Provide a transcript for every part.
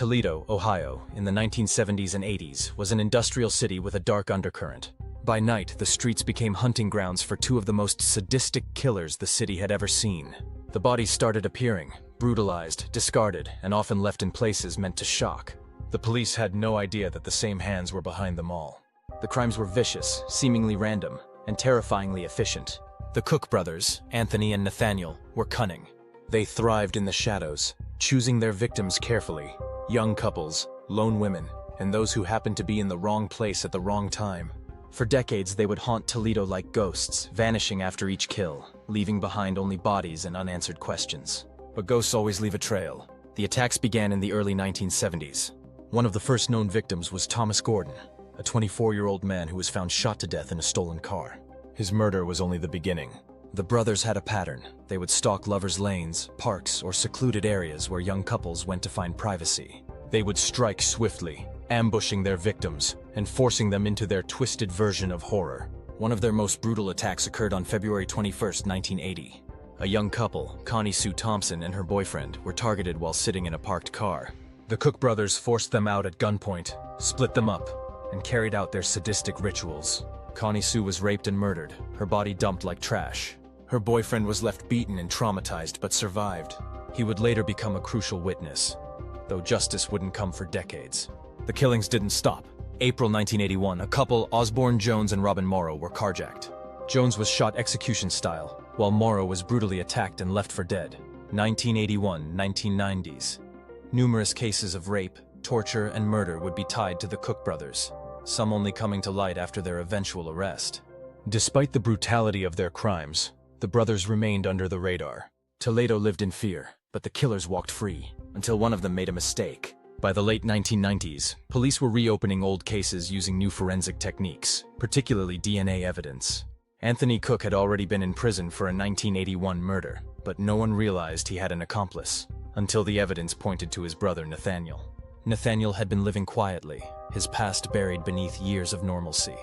Toledo, Ohio, in the 1970s and 80s, was an industrial city with a dark undercurrent. By night, the streets became hunting grounds for two of the most sadistic killers the city had ever seen. The bodies started appearing, brutalized, discarded, and often left in places meant to shock. The police had no idea that the same hands were behind them all. The crimes were vicious, seemingly random, and terrifyingly efficient. The Cook brothers, Anthony and Nathaniel, were cunning. They thrived in the shadows, choosing their victims carefully. Young couples, lone women, and those who happened to be in the wrong place at the wrong time. For decades, they would haunt Toledo like ghosts, vanishing after each kill, leaving behind only bodies and unanswered questions. But ghosts always leave a trail. The attacks began in the early 1970s. One of the first known victims was Thomas Gordon, a 24-year-old man who was found shot to death in a stolen car. His murder was only the beginning. The brothers had a pattern. They would stalk lovers' lanes, parks, or secluded areas where young couples went to find privacy. They would strike swiftly, ambushing their victims and forcing them into their twisted version of horror. One of their most brutal attacks occurred on February 21, 1980. A young couple, Connie Sue Thompson and her boyfriend, were targeted while sitting in a parked car. The Cook brothers forced them out at gunpoint, split them up, and carried out their sadistic rituals. Connie Sue was raped and murdered, her body dumped like trash. Her boyfriend was left beaten and traumatized but survived. He would later become a crucial witness, though justice wouldn't come for decades. The killings didn't stop. April 1981, a couple, Osborne Jones and Robin Morrow, were carjacked. Jones was shot execution style, while Morrow was brutally attacked and left for dead. 1981, 1990s. Numerous cases of rape, torture, and murder would be tied to the Cook brothers, some only coming to light after their eventual arrest. Despite the brutality of their crimes, the brothers remained under the radar. Toledo lived in fear, but the killers walked free, until one of them made a mistake. By the late 1990s, police were reopening old cases using new forensic techniques, particularly DNA evidence. Anthony Cook had already been in prison for a 1981 murder, but no one realized he had an accomplice, until the evidence pointed to his brother Nathaniel. Nathaniel had been living quietly, his past buried beneath years of normalcy.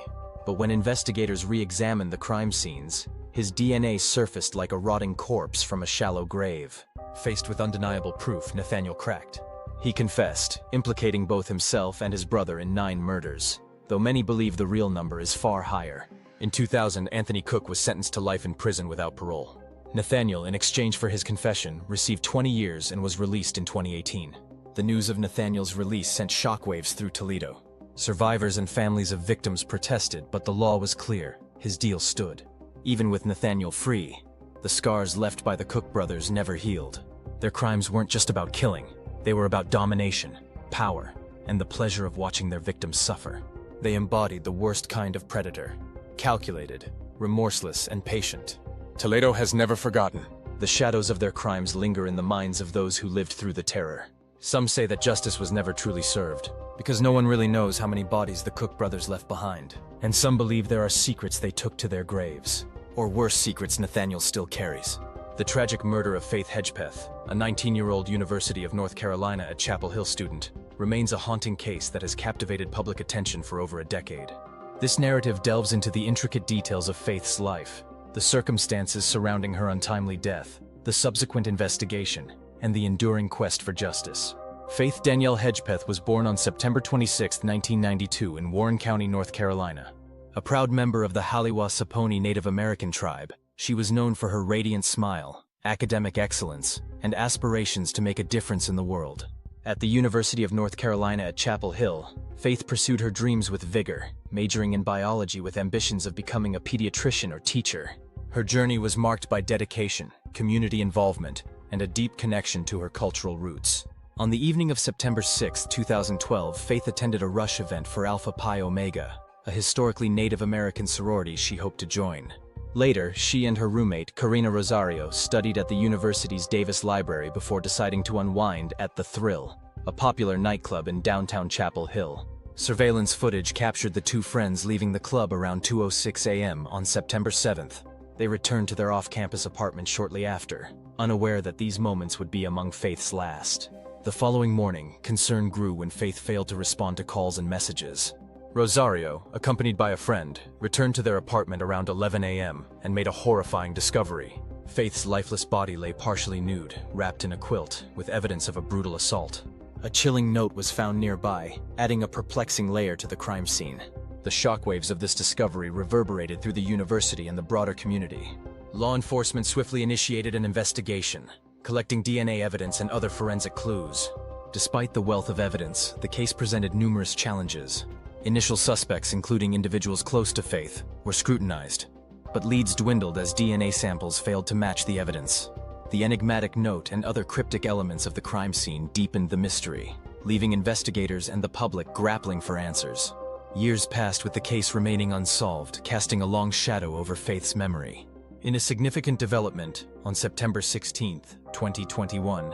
But when investigators re-examined the crime scenes, his DNA surfaced like a rotting corpse from a shallow grave. Faced with undeniable proof, Nathaniel cracked. He confessed, implicating both himself and his brother in 9 murders, though many believe the real number is far higher. In 2000, Anthony Cook was sentenced to life in prison without parole. Nathaniel, in exchange for his confession, received 20 years and was released in 2018. The news of Nathaniel's release sent shockwaves through Toledo. Survivors and families of victims protested, but the law was clear. His deal stood. Even with Nathaniel free, the scars left by the Cook brothers never healed. Their crimes weren't just about killing. They were about domination, power, and the pleasure of watching their victims suffer. They embodied the worst kind of predator, calculated, remorseless, and patient. Toledo has never forgotten. The shadows of their crimes linger in the minds of those who lived through the terror. Some say that justice was never truly served, because no one really knows how many bodies the Cook brothers left behind. And some believe there are secrets they took to their graves, or worse secrets Nathaniel still carries. The tragic murder of Faith Hedgepeth, a 19-year-old University of North Carolina at Chapel Hill student, remains a haunting case that has captivated public attention for over a decade. This narrative delves into the intricate details of Faith's life, the circumstances surrounding her untimely death, the subsequent investigation, and the enduring quest for justice. Faith Danielle Hedgepeth was born on September 26, 1992 in Warren County, North Carolina. A proud member of the Haliwa-Saponi Native American tribe, she was known for her radiant smile, academic excellence, and aspirations to make a difference in the world. At the University of North Carolina at Chapel Hill, Faith pursued her dreams with vigor, majoring in biology with ambitions of becoming a pediatrician or teacher. Her journey was marked by dedication, community involvement, and a deep connection to her cultural roots. On the evening of September 6, 2012, Faith attended a rush event for Alpha Pi Omega, a historically Native American sorority she hoped to join. Later, she and her roommate, Karina Rosario, studied at the university's Davis Library before deciding to unwind at The Thrill, a popular nightclub in downtown Chapel Hill. Surveillance footage captured the two friends leaving the club around 2:06 a.m. on September 7th. They returned to their off-campus apartment shortly after, unaware that these moments would be among Faith's last. The following morning, concern grew when Faith failed to respond to calls and messages. Rosario, accompanied by a friend, returned to their apartment around 11 a.m. and made a horrifying discovery. Faith's lifeless body lay partially nude, wrapped in a quilt, with evidence of a brutal assault. A chilling note was found nearby, adding a perplexing layer to the crime scene. The shockwaves of this discovery reverberated through the university and the broader community. Law enforcement swiftly initiated an investigation, collecting DNA evidence and other forensic clues. Despite the wealth of evidence, the case presented numerous challenges. Initial suspects, including individuals close to Faith, were scrutinized, but leads dwindled as DNA samples failed to match the evidence. The enigmatic note and other cryptic elements of the crime scene deepened the mystery, leaving investigators and the public grappling for answers. Years passed with the case remaining unsolved, casting a long shadow over Faith's memory. In a significant development, on September 16, 2021,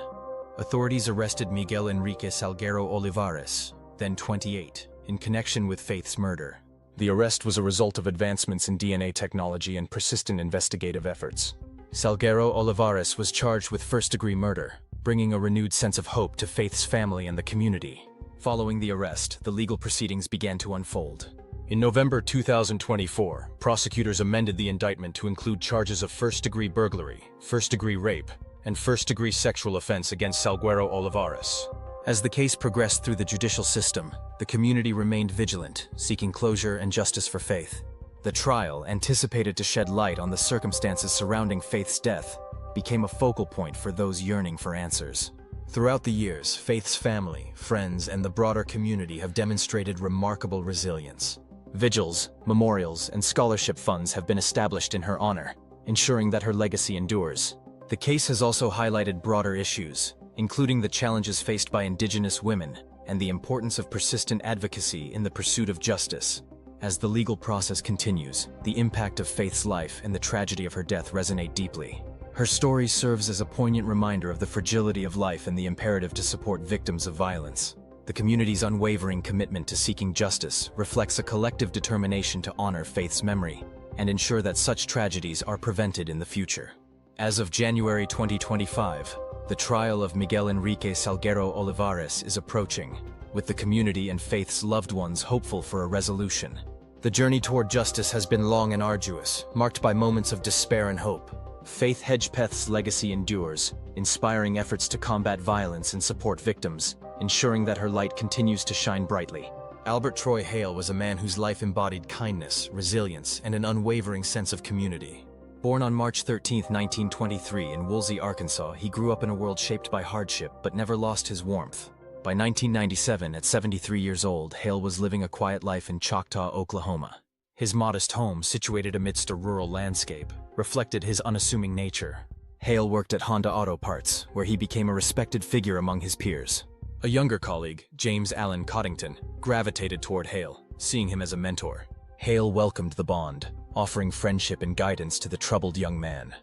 authorities arrested Miguel Enrique Salguero Olivares, then 28, in connection with Faith's murder. The arrest was a result of advancements in DNA technology and persistent investigative efforts. Salguero Olivares was charged with first-degree murder, bringing a renewed sense of hope to Faith's family and the community. Following the arrest, the legal proceedings began to unfold. In November 2024, prosecutors amended the indictment to include charges of first-degree burglary, first-degree rape, and first-degree sexual offense against Salguero Olivares. As the case progressed through the judicial system, the community remained vigilant, seeking closure and justice for Faith. The trial, anticipated to shed light on the circumstances surrounding Faith's death, became a focal point for those yearning for answers. Throughout the years, Faith's family, friends, and the broader community have demonstrated remarkable resilience. Vigils, memorials, and scholarship funds have been established in her honor, ensuring that her legacy endures. The case has also highlighted broader issues, including the challenges faced by Indigenous women and the importance of persistent advocacy in the pursuit of justice. As the legal process continues, the impact of Faith's life and the tragedy of her death resonate deeply. Her story serves as a poignant reminder of the fragility of life and the imperative to support victims of violence. The community's unwavering commitment to seeking justice reflects a collective determination to honor Faith's memory and ensure that such tragedies are prevented in the future. As of January 2025, the trial of Miguel Enrique Salguero Olivares is approaching, with the community and Faith's loved ones hopeful for a resolution. The journey toward justice has been long and arduous, marked by moments of despair and hope. Faith Hedgepeth's legacy endures, inspiring efforts to combat violence and support victims, ensuring that her light continues to shine brightly. Albert Troy Hale was a man whose life embodied kindness, resilience, and an unwavering sense of community. Born on March 13, 1923 in Woolsey, Arkansas, he grew up in a world shaped by hardship but never lost his warmth. By 1997, at 73 years old, Hale was living a quiet life in Choctaw, Oklahoma. His modest home, situated amidst a rural landscape, reflected his unassuming nature. Hale worked at Honda Auto Parts, where he became a respected figure among his peers. A younger colleague, James Allen Coddington, gravitated toward Hale, seeing him as a mentor. Hale welcomed the bond, offering friendship and guidance to the troubled young man.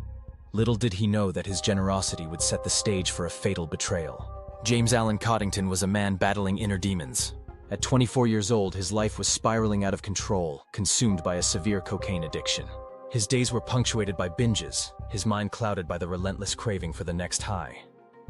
Little did he know that his generosity would set the stage for a fatal betrayal. James Allen Coddington was a man battling inner demons. At 24 years old, his life was spiraling out of control, consumed by a severe cocaine addiction. His days were punctuated by binges, his mind clouded by the relentless craving for the next high.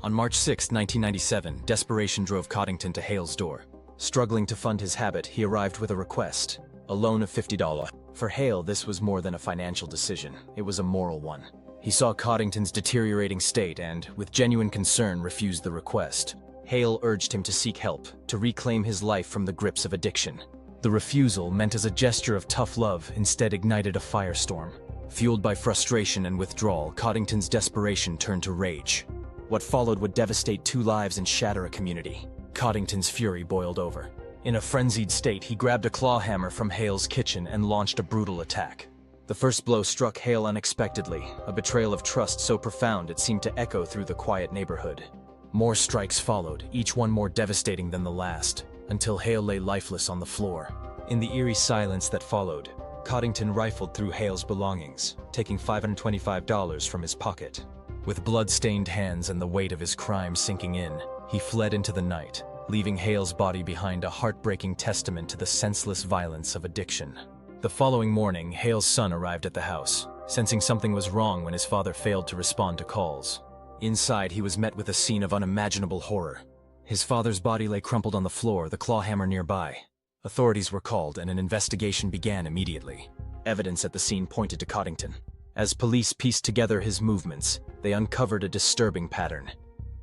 On March 6, 1997, desperation drove Coddington to Hale's door. Struggling to fund his habit, he arrived with a request, a loan of $50. For Hale, this was more than a financial decision, it was a moral one. He saw Coddington's deteriorating state and, with genuine concern, refused the request. Hale urged him to seek help, to reclaim his life from the grips of addiction. The refusal, meant as a gesture of tough love, instead ignited a firestorm. Fueled by frustration and withdrawal, Coddington's desperation turned to rage. What followed would devastate 2 lives and shatter a community. Coddington's fury boiled over. In a frenzied state, he grabbed a claw hammer from Hale's kitchen and launched a brutal attack. The first blow struck Hale unexpectedly, a betrayal of trust so profound it seemed to echo through the quiet neighborhood. More strikes followed, each one more devastating than the last, until Hale lay lifeless on the floor. In the eerie silence that followed, Coddington rifled through Hale's belongings, taking $525 from his pocket. With blood-stained hands and the weight of his crime sinking in, he fled into the night, leaving Hale's body behind a heartbreaking testament to the senseless violence of addiction. The following morning, Hale's son arrived at the house, sensing something was wrong when his father failed to respond to calls. Inside, he was met with a scene of unimaginable horror. His father's body lay crumpled on the floor, the claw hammer nearby. Authorities were called and an investigation began immediately. Evidence at the scene pointed to Coddington. As police pieced together his movements, they uncovered a disturbing pattern.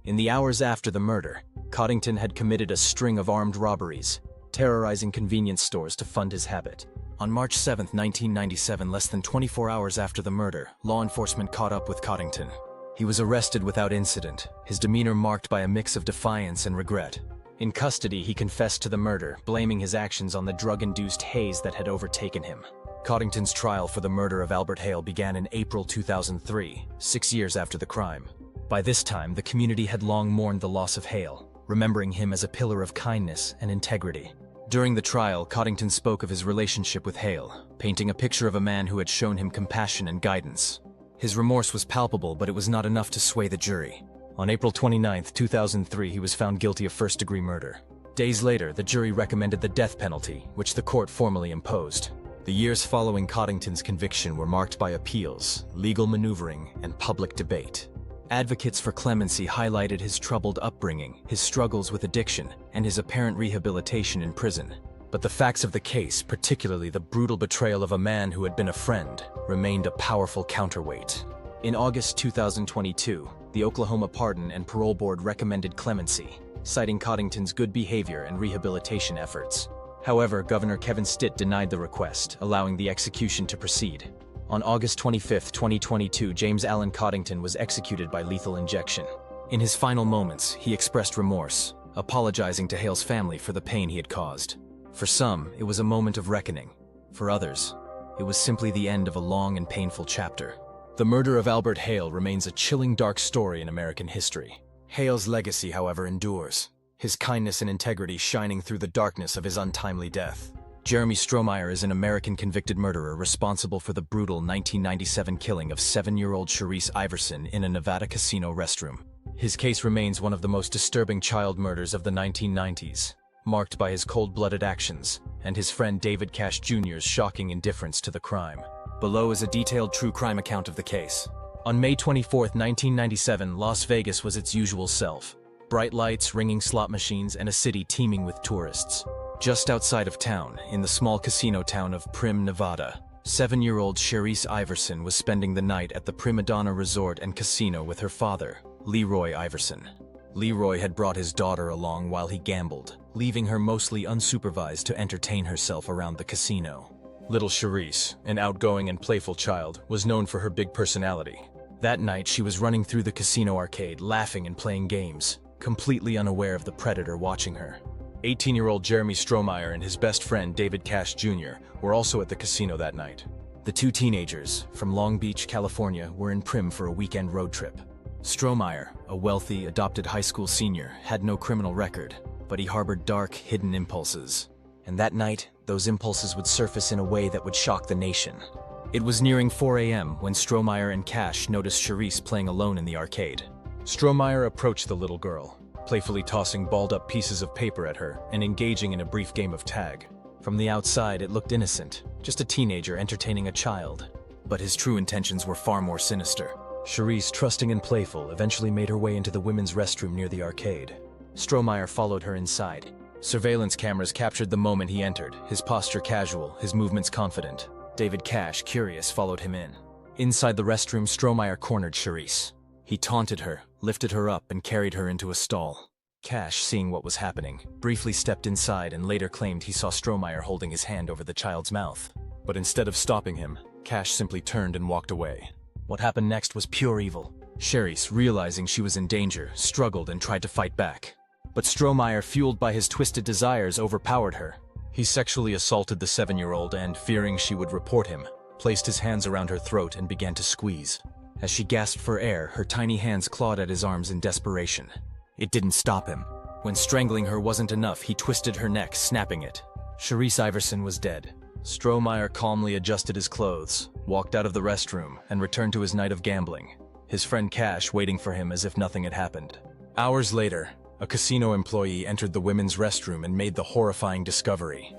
In the hours after the murder, Coddington had committed a string of armed robberies, terrorizing convenience stores to fund his habit. On March 7, 1997, less than 24 hours after the murder, law enforcement caught up with Coddington. He was arrested without incident, his demeanor marked by a mix of defiance and regret. In custody, he confessed to the murder, blaming his actions on the drug-induced haze that had overtaken him. Coddington's trial for the murder of Albert Hale began in April 2003, 6 years after the crime. By this time, the community had long mourned the loss of Hale, remembering him as a pillar of kindness and integrity. During the trial, Coddington spoke of his relationship with Hale, painting a picture of a man who had shown him compassion and guidance. His remorse was palpable, but it was not enough to sway the jury. On April 29, 2003, he was found guilty of first-degree murder. Days later, the jury recommended the death penalty, which the court formally imposed. The years following Coddington's conviction were marked by appeals, legal maneuvering, and public debate. Advocates for clemency highlighted his troubled upbringing, his struggles with addiction, and his apparent rehabilitation in prison. But the facts of the case, particularly the brutal betrayal of a man who had been a friend, remained a powerful counterweight. In August 2022, the Oklahoma Pardon and Parole Board recommended clemency, citing Coddington's good behavior and rehabilitation efforts. However, Governor Kevin Stitt denied the request, allowing the execution to proceed. On August 25, 2022, James Allen Coddington was executed by lethal injection. In his final moments, he expressed remorse, apologizing to Hale's family for the pain he had caused. For some, it was a moment of reckoning. For others, it was simply the end of a long and painful chapter. The murder of Albert Hale remains a chilling, dark story in American history. Hale's legacy, however, endures, his kindness and integrity shining through the darkness of his untimely death. Jeremy Strohmeyer is an American convicted murderer responsible for the brutal 1997 killing of 7-year-old Sharice Iverson in a Nevada casino restroom. His case remains one of the most disturbing child murders of the 1990s, marked by his cold-blooded actions and his friend David Cash Jr.'s shocking indifference to the crime. Below is a detailed true crime account of the case. On May 24, 1997, Las Vegas was its usual self. Bright lights, ringing slot machines, and a city teeming with tourists. Just outside of town, in the small casino town of Primm, Nevada, 7-year-old Sharice Iverson was spending the night at the Prima Donna Resort and Casino with her father, Leroy Iverson. Leroy had brought his daughter along while he gambled, leaving her mostly unsupervised to entertain herself around the casino. Little Sharice, an outgoing and playful child, was known for her big personality. That night, she was running through the casino arcade, laughing and playing games, completely unaware of the predator watching her. 18-year-old Jeremy Strohmeyer and his best friend David Cash Jr. were also at the casino that night. The two teenagers, from Long Beach, California, were in Primm for a weekend road trip. Strohmeyer, a wealthy, adopted high school senior, had no criminal record, but he harbored dark, hidden impulses. And that night, those impulses would surface in a way that would shock the nation. It was nearing 4 a.m. when Strohmeyer and Cash noticed Sharice playing alone in the arcade. Strohmeyer approached the little girl, playfully tossing balled-up pieces of paper at her and engaging in a brief game of tag. From the outside, it looked innocent, just a teenager entertaining a child. But his true intentions were far more sinister. Sharice, trusting and playful, eventually made her way into the women's restroom near the arcade. Strohmeyer followed her inside. Surveillance cameras captured the moment he entered, his posture casual, his movements confident. David Cash, curious, followed him in. Inside the restroom, Strohmeyer cornered Sharice. He taunted her, lifted her up, and carried her into a stall. Cash, seeing what was happening, briefly stepped inside and later claimed he saw Strohmeyer holding his hand over the child's mouth. But instead of stopping him, Cash simply turned and walked away. What happened next was pure evil. Sharice, realizing she was in danger, struggled and tried to fight back. But Strohmeyer, fueled by his twisted desires, overpowered her. He sexually assaulted the 7-year-old and, fearing she would report him, placed his hands around her throat and began to squeeze. As she gasped for air, her tiny hands clawed at his arms in desperation. It didn't stop him. When strangling her wasn't enough, he twisted her neck, snapping it. Sharice Iverson was dead. Strohmeyer calmly adjusted his clothes, walked out of the restroom, and returned to his night of gambling, his friend Cash waiting for him as if nothing had happened. Hours later, a casino employee entered the women's restroom and made the horrifying discovery.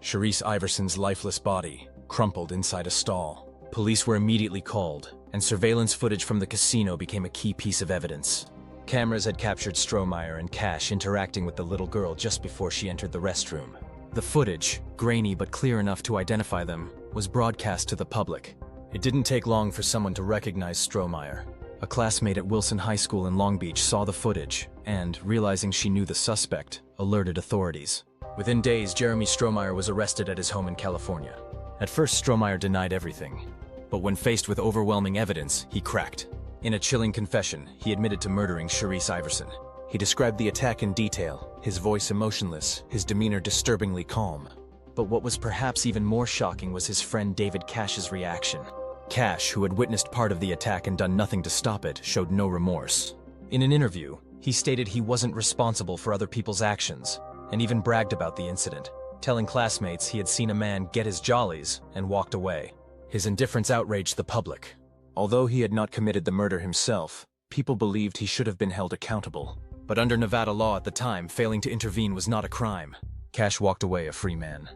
Sharice Iverson's lifeless body, crumpled inside a stall. Police were immediately called, and surveillance footage from the casino became a key piece of evidence. Cameras had captured Strohmeyer and Cash interacting with the little girl just before she entered the restroom. The footage, grainy but clear enough to identify them, was broadcast to the public. It didn't take long for someone to recognize Strohmeyer. A classmate at Wilson High School in Long Beach saw the footage and, realizing she knew the suspect, alerted authorities. Within days, Jeremy Strohmeyer was arrested at his home in California. At first, Strohmeyer denied everything. But when faced with overwhelming evidence, he cracked. In a chilling confession, he admitted to murdering Sharice Iverson. He described the attack in detail, his voice emotionless, his demeanor disturbingly calm. But what was perhaps even more shocking was his friend David Cash's reaction. Cash, who had witnessed part of the attack and done nothing to stop it, showed no remorse. In an interview, he stated he wasn't responsible for other people's actions, and even bragged about the incident, telling classmates he had seen a man get his jollies and walked away. His indifference outraged the public. Although he had not committed the murder himself, people believed he should have been held accountable. But under Nevada law at the time, failing to intervene was not a crime. Cash walked away a free man.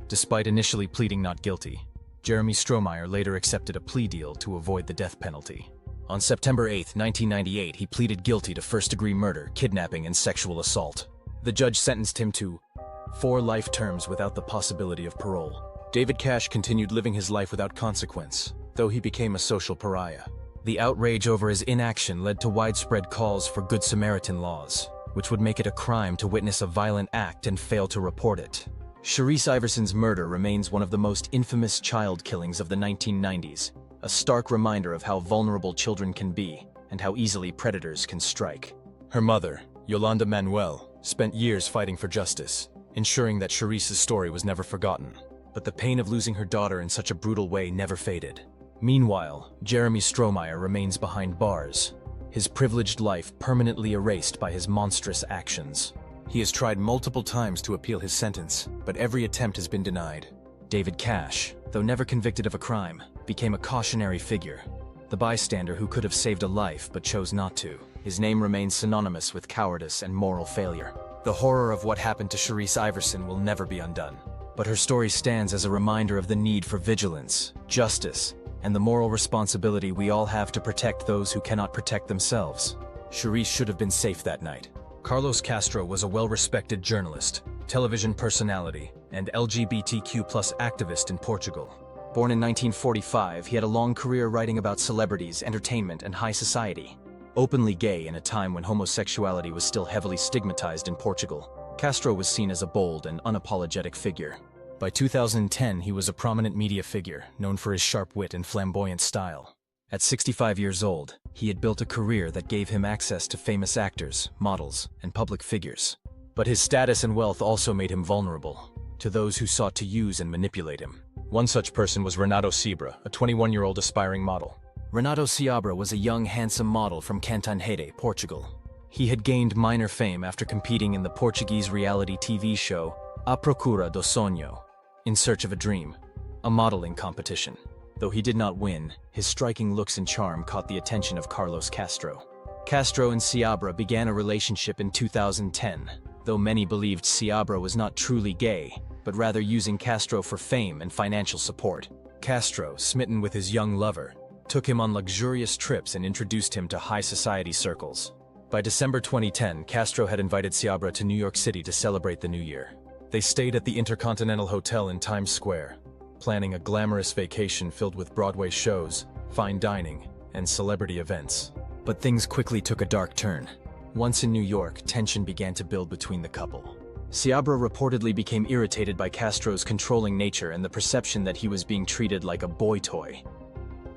Despite initially pleading not guilty, Jeremy Strohmeyer later accepted a plea deal to avoid the death penalty. On September 8, 1998, he pleaded guilty to first-degree murder, kidnapping, and sexual assault. The judge sentenced him to 4 life terms without the possibility of parole. David Cash continued living his life without consequence, though he became a social pariah. The outrage over his inaction led to widespread calls for Good Samaritan laws, which would make it a crime to witness a violent act and fail to report it. Sharice Iverson's murder remains one of the most infamous child killings of the 1990s, a stark reminder of how vulnerable children can be and how easily predators can strike. Her mother, Yolanda Manuel, spent years fighting for justice, ensuring that Sharice's story was never forgotten. But the pain of losing her daughter in such a brutal way never faded. Meanwhile, Jeremy Strohmeyer remains behind bars, his privileged life permanently erased by his monstrous actions. He has tried multiple times to appeal his sentence, but every attempt has been denied. David Cash, though never convicted of a crime, became a cautionary figure. The bystander who could have saved a life but chose not to. His name remains synonymous with cowardice and moral failure. The horror of what happened to Sharice Iverson will never be undone. But her story stands as a reminder of the need for vigilance, justice, and the moral responsibility we all have to protect those who cannot protect themselves. Sharice should have been safe that night. Carlos Castro was a well-respected journalist, television personality, and LGBTQ+ activist in Portugal. Born in 1945, he had a long career writing about celebrities, entertainment, and high society. Openly gay in a time when homosexuality was still heavily stigmatized in Portugal, Castro was seen as a bold and unapologetic figure. By 2010, he was a prominent media figure, known for his sharp wit and flamboyant style. At 65 years old, he had built a career that gave him access to famous actors, models, and public figures. But his status and wealth also made him vulnerable to those who sought to use and manipulate him. One such person was Renato Seabra, a 21-year-old aspiring model. Renato Seabra was a young, handsome model from Cantanhede, Portugal. He had gained minor fame after competing in the Portuguese reality TV show A Procura do Sonho, In Search of a Dream, a modeling competition. Though he did not win, his striking looks and charm caught the attention of Carlos Castro. Castro and Seabra began a relationship in 2010, though many believed Seabra was not truly gay, but rather using Castro for fame and financial support. Castro, smitten with his young lover, took him on luxurious trips and introduced him to high society circles. By December 2010, Castro had invited Seabra to New York City to celebrate the new year. They stayed at the Intercontinental Hotel in Times Square, planning a glamorous vacation filled with Broadway shows, fine dining, and celebrity events. But things quickly took a dark turn. Once in New York, tension began to build between the couple. Seabra reportedly became irritated by Castro's controlling nature and the perception that he was being treated like a boy toy.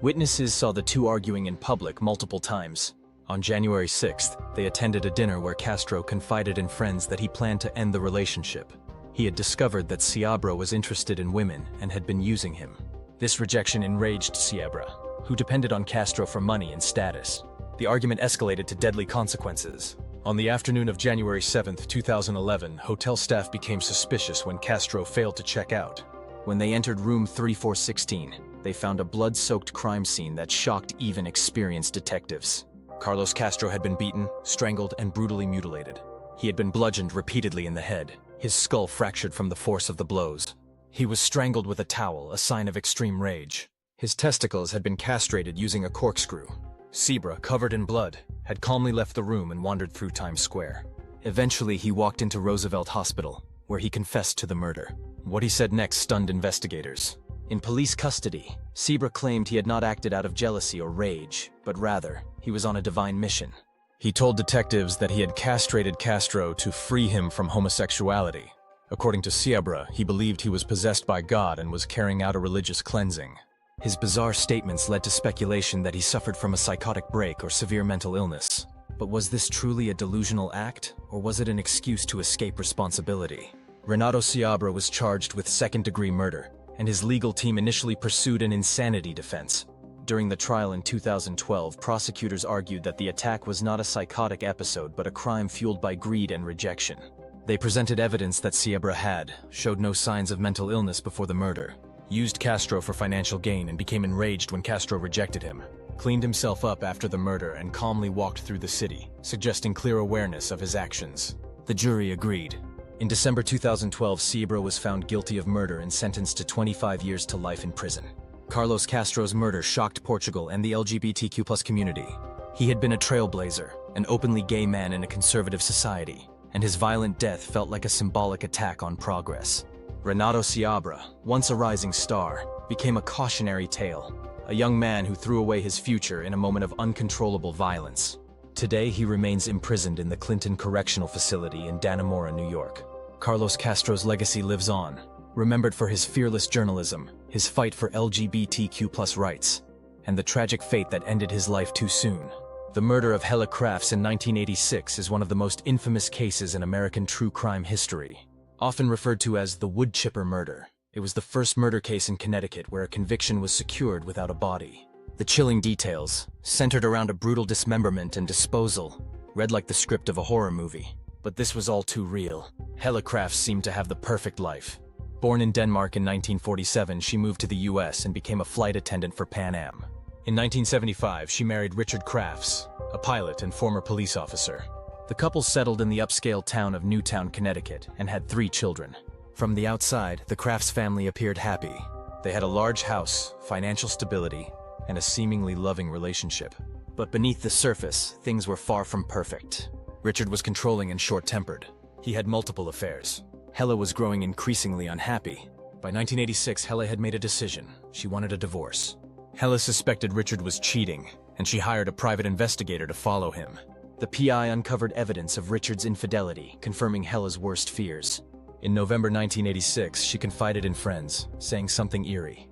Witnesses saw the two arguing in public multiple times. On January 6th, they attended a dinner where Castro confided in friends that he planned to end the relationship. He had discovered that Seabra was interested in women and had been using him. This rejection enraged Seabra, who depended on Castro for money and status. The argument escalated to deadly consequences. On the afternoon of January 7, 2011, hotel staff became suspicious when Castro failed to check out. When they entered room 3416, they found a blood-soaked crime scene that shocked even experienced detectives. Carlos Castro had been beaten, strangled, and brutally mutilated. He had been bludgeoned repeatedly in the head, his skull fractured from the force of the blows. He was strangled with a towel, a sign of extreme rage. His testicles had been castrated using a corkscrew. Seabra, covered in blood, had calmly left the room and wandered through Times Square. Eventually, he walked into Roosevelt Hospital, where he confessed to the murder. What he said next stunned investigators. In police custody, Seabra claimed he had not acted out of jealousy or rage, but rather, he was on a divine mission. He told detectives that he had castrated Castro to free him from homosexuality. According to Seabra, he believed he was possessed by God and was carrying out a religious cleansing. His bizarre statements led to speculation that he suffered from a psychotic break or severe mental illness. But was this truly a delusional act, or was it an excuse to escape responsibility? Renato Seabra was charged with second-degree murder, and his legal team initially pursued an insanity defense. During the trial in 2012, prosecutors argued that the attack was not a psychotic episode but a crime fueled by greed and rejection. They presented evidence that Seabra showed no signs of mental illness before the murder, used Castro for financial gain and became enraged when Castro rejected him, cleaned himself up after the murder and calmly walked through the city, suggesting clear awareness of his actions. The jury agreed. In December 2012, Seabra was found guilty of murder and sentenced to 25 years to life in prison. Carlos Castro's murder shocked Portugal and the LGBTQ+ community. He had been a trailblazer, an openly gay man in a conservative society, and his violent death felt like a symbolic attack on progress. Renato Seabra, once a rising star, became a cautionary tale, a young man who threw away his future in a moment of uncontrollable violence. Today, he remains imprisoned in the Clinton Correctional Facility in Dannemora, New York. Carlos Castro's legacy lives on, remembered for his fearless journalism, his fight for LGBTQ+ rights, and the tragic fate that ended his life too soon. The murder of Helle Crafts in 1986 is one of the most infamous cases in American true crime history. Often referred to as the wood chipper murder, it was the first murder case in Connecticut where a conviction was secured without a body. The chilling details, centered around a brutal dismemberment and disposal, read like the script of a horror movie. But this was all too real. Helle Crafts seemed to have the perfect life. Born in Denmark in 1947, she moved to the US and became a flight attendant for Pan Am. In 1975, she married Richard Crafts, a pilot and former police officer. The couple settled in the upscale town of Newtown, Connecticut, and had 3 children. From the outside, the Crafts family appeared happy. They had a large house, financial stability, and a seemingly loving relationship. But beneath the surface, things were far from perfect. Richard was controlling and short-tempered. He had multiple affairs. Helle was growing increasingly unhappy. By 1986, Helle had made a decision. She wanted a divorce. Helle suspected Richard was cheating, and she hired a private investigator to follow him. The PI uncovered evidence of Richard's infidelity, confirming Helle's worst fears. In November 1986, she confided in friends, saying something eerie.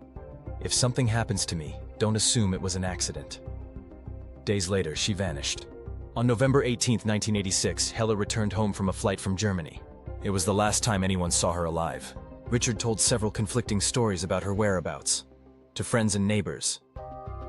"If something happens to me, don't assume it was an accident." Days later, she vanished. On November 18, 1986, Helle returned home from a flight from Germany. It was the last time anyone saw her alive. Richard told several conflicting stories about her whereabouts. To friends and neighbors,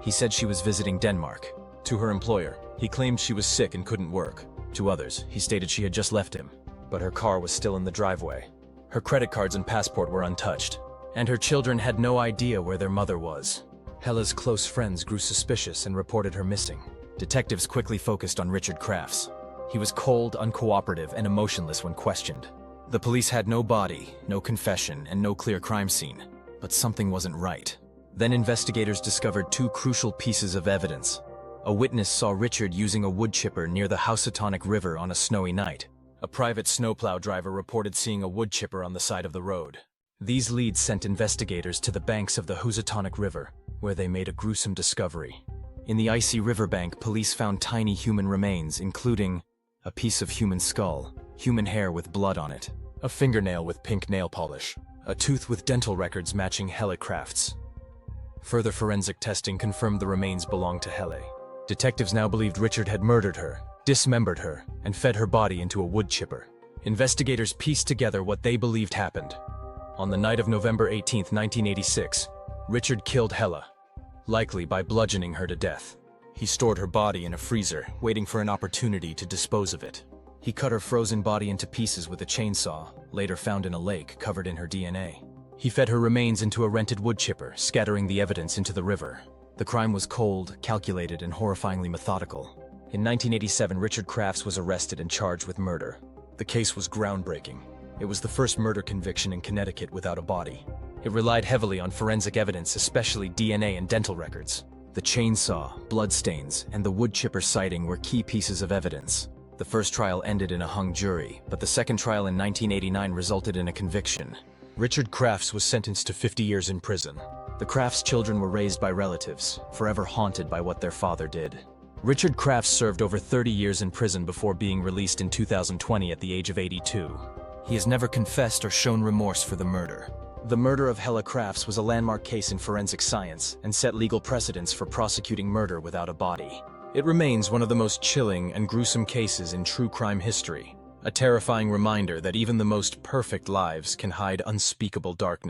he said she was visiting Denmark. To her employer, he claimed she was sick and couldn't work. To others, he stated she had just left him, but her car was still in the driveway. Her credit cards and passport were untouched, and her children had no idea where their mother was. Helle's close friends grew suspicious and reported her missing. Detectives quickly focused on Richard Crafts. He was cold, uncooperative, and emotionless when questioned. The police had no body, no confession, and no clear crime scene. But something wasn't right. Then investigators discovered 2 crucial pieces of evidence. A witness saw Richard using a wood chipper near the Housatonic River on a snowy night. A private snowplow driver reported seeing a wood chipper on the side of the road. These leads sent investigators to the banks of the Housatonic River, where they made a gruesome discovery. In the icy riverbank, police found tiny human remains, including a piece of human skull, human hair with blood on it, a fingernail with pink nail polish, a tooth with dental records matching Helle Crafts. Further forensic testing confirmed the remains belonged to Helle. Detectives now believed Richard had murdered her, dismembered her, and fed her body into a wood chipper. Investigators pieced together what they believed happened. On the night of November 18, 1986, Richard killed Helle, likely by bludgeoning her to death. He stored her body in a freezer, waiting for an opportunity to dispose of it. He cut her frozen body into pieces with a chainsaw, later found in a lake covered in her DNA. He fed her remains into a rented wood chipper, scattering the evidence into the river. The crime was cold, calculated, and horrifyingly methodical. In 1987, Richard Crafts was arrested and charged with murder. The case was groundbreaking. It was the first murder conviction in Connecticut without a body. It relied heavily on forensic evidence, especially DNA and dental records. The chainsaw, bloodstains, and the wood chipper sighting were key pieces of evidence. The first trial ended in a hung jury, but the second trial in 1989 resulted in a conviction. Richard Crafts was sentenced to 50 years in prison. The Crafts children were raised by relatives, forever haunted by what their father did. Richard Crafts served over 30 years in prison before being released in 2020 at the age of 82. He has never confessed or shown remorse for the murder. The murder of Hella Crafts was a landmark case in forensic science and set legal precedents for prosecuting murder without a body. It remains one of the most chilling and gruesome cases in true crime history, a terrifying reminder that even the most perfect lives can hide unspeakable darkness.